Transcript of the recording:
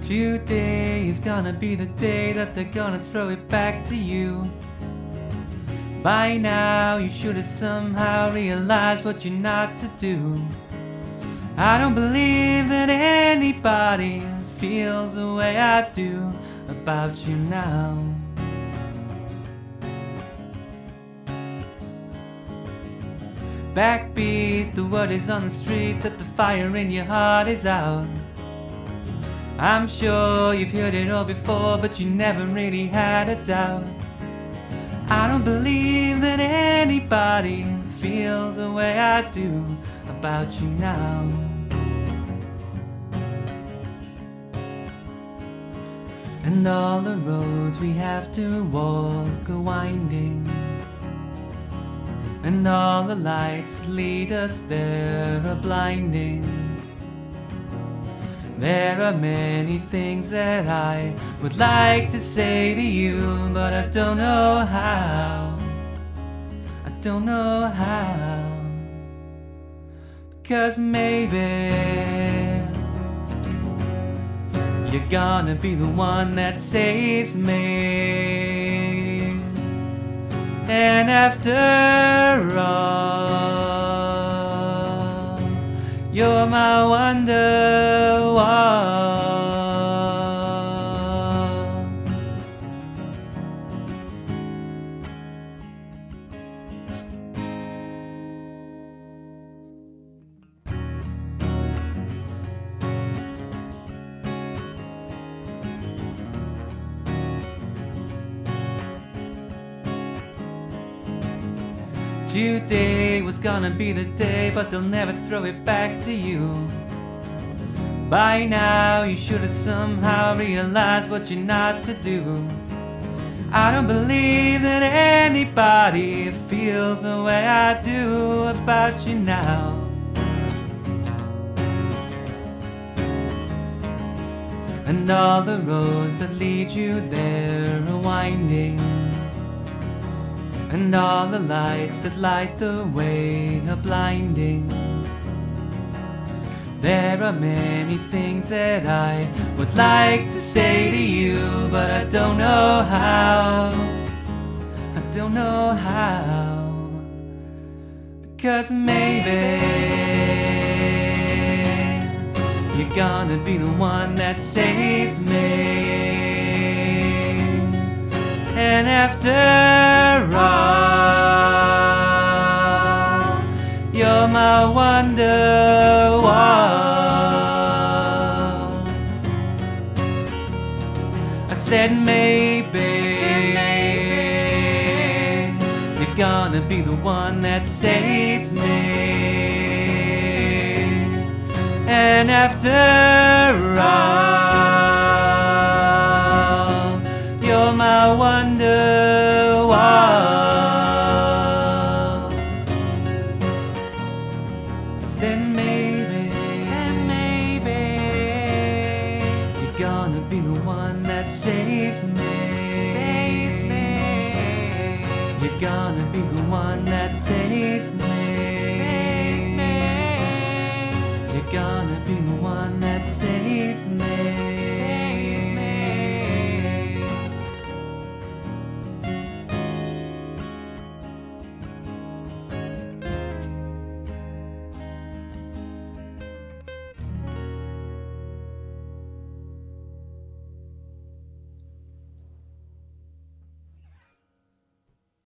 Today is gonna be the day that they're gonna throw it back to you. By now you should have somehow realized what you're not to do. I don't believe that anybody feels the way I do about you now. Backbeat, the word is on the street that the fire in your heart is out. I'm sure you've heard it all before, but you never really had a doubt. I don't believe that anybody feels the way I do about you now. And all the roads we have to walk are winding, and all the lights lead us there are blinding. There are many things that I would like to say to you, but I don't know how. I don't know how. Because maybe you're gonna be the one that saves me. And after all, you're my wonderwall. Today was gonna be the day, but they'll never throw it back to you. By now you should have somehow realized what you're not to do. I don't believe that anybody feels the way I do about you now. And all the roads that lead you there are winding, and all the lights that light the way are blinding. There are many things that I would like to say to you, but I don't know how. I don't know how. Because maybe you're gonna be the one that saves me. And after all, you're my wonderwall. I said maybe you're gonna be the one that saves me. And after all, you're my wonderwall. Said maybe you're gonna be the one that saves me. You're gonna be the one that saves me.